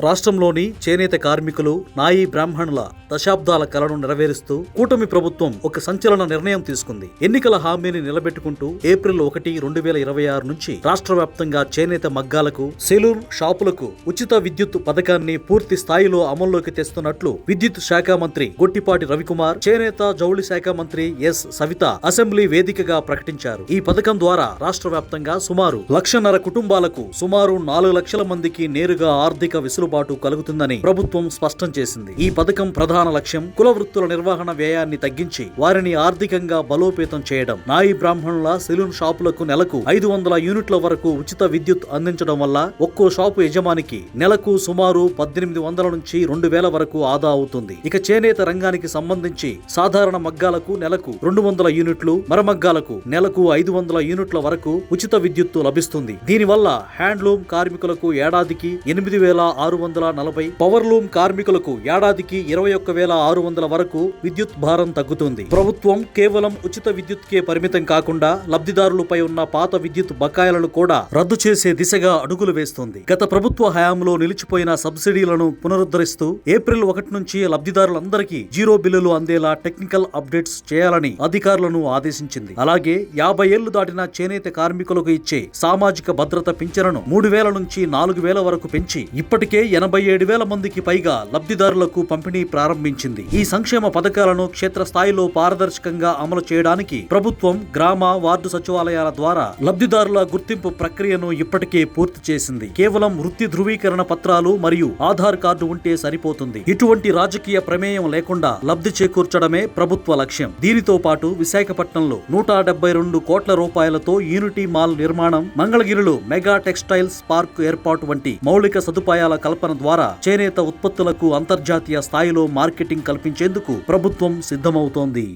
రాష్ట్రంలోని చేనేత కార్మికులు, నాయీ బ్రాహ్మణుల దశాబ్దాల కలను నెరవేరుస్తూ కూటమి ప్రభుత్వం ఒక సంచలన నిర్ణయం తీసుకుంది. ఎన్నికల హామీని నిలబెట్టుకుంటూ ఏప్రిల్ 1, 2026 నుంచి రాష్ట్ర వ్యాప్తంగా చేనేత మగ్గాలకు, సెలూన్ షాపులకు ఉచిత విద్యుత్ పథకాన్ని పూర్తి స్థాయిలో అమల్లోకి తెస్తున్నట్లు విద్యుత్ శాఖ మంత్రి గొట్టిపాటి రవికుమార్, చేనేత జౌళి శాఖ మంత్రి ఎస్ సవిత అసెంబ్లీ వేదికగా ప్రకటించారు. ఈ పథకం ద్వారా రాష్ట్ర వ్యాప్తంగా సుమారు 1,50,000 కుటుంబాలకు సుమారు 4 లక్షల మందికి నేరుగా ఆర్థిక వెసులుబాటు కలుగుతుందని ప్రభుత్వం స్పష్టం చేసింది. ఈ పథకం ప్రధాన లక్ష్యం కుల వృత్తుల నిర్వహణ వ్యయాన్ని తగ్గించి వారిని ఆర్థికంగా బలోపేతం చేయడం. నాయీ బ్రాహ్మణుల సెలూన్ షాపులకు నెలకు 500 యూనిట్ల వరకు ఉచిత విద్యుత్ అందించడం వల్ల ఒక్కో షాపు యజమానికి నెలకు సుమారు 1,800 నుంచి 2,000 వరకు ఆదా అవుతుంది. ఇక చేనేత రంగానికి సంబంధించి సాధారణ మగ్గాలకు నెలకు 200 యూనిట్లు, మరమగ్గాలకు నెలకు 500 యూనిట్ల వరకు ఉచిత విద్యుత్తు లభిస్తుంది. దీనివల్ల హ్యాండ్లూమ్ కార్మికులకు ఏడాదికి 8,640, పవర్లూమ్ కార్మికులకు ఏడాదికి 21,600 వరకు విద్యుత్ భారం తగ్గుతుంది. ప్రభుత్వం కేవలం ఉచిత విద్యుత్కే పరిమితం కాకుండా లబ్ధిదారులపై ఉన్న పాత విద్యుత్ బకాయిలను కూడా రద్దు చేసే దిశగా అడుగులు వేస్తుంది. గత ప్రభుత్వ హయాంలో నిలిచిపోయిన సబ్సిడీలను పునరుద్ధరిస్తూ ఏప్రిల్ 1 నుంచి లబ్ధిదారులందరికీ జీరో బిల్లులు అందేలా టెక్నికల్ అప్డేట్స్ చేయాలని అధికారులను ఆదేశించింది. అలాగే 50 ఏళ్లు దాటిన చేనేత కార్మికులకు ఇచ్చే సామాజిక భద్రత పింఛనును 3,000 నుంచి 4,000 వరకు పెంచి ఇప్పటికే 87,000 మందికి పైగా లబ్ధిదారులకు పంపిణీ ప్రారంభించింది. ఈ సంక్షేమ పథకాలను క్షేత్రస్థాయిలో పారదర్శకంగా అమలు చేయడానికి ప్రభుత్వం గ్రామ, వార్డు సచివాలయాల ద్వారా లబ్ధిదారుల గుర్తింపు ప్రక్రియను ఇప్పటికే పూర్తి చేసింది. కేవలం వృత్తి ధృవీకరణ పత్రాలు మరియు ఆధార్ కార్డు ఉంటే సరిపోతుంది. ఇటువంటి రాజకీయ ప్రమేయం లేకుండా లబ్ధి చేకూర్చడమే ప్రభుత్వ లక్ష్యం. దీనితో పాటు విశాఖపట్నంలో 172 కోట్ల రూపాయలతో యూనిటీ మాల్ నిర్మాణం, మంగళగిరిలో మెగా టెక్స్టైల్స్ పార్క్ ఏర్పాటు వంటి మౌలిక సదుపాయాల కల్పన ద్వారా చేనేత ఉత్పత్తులకు అంతర్జాతీయ స్థాయిలో మార్కెటింగ్ కల్పించేందుకు ప్రభుత్వం సిద్ధమవుతోంది.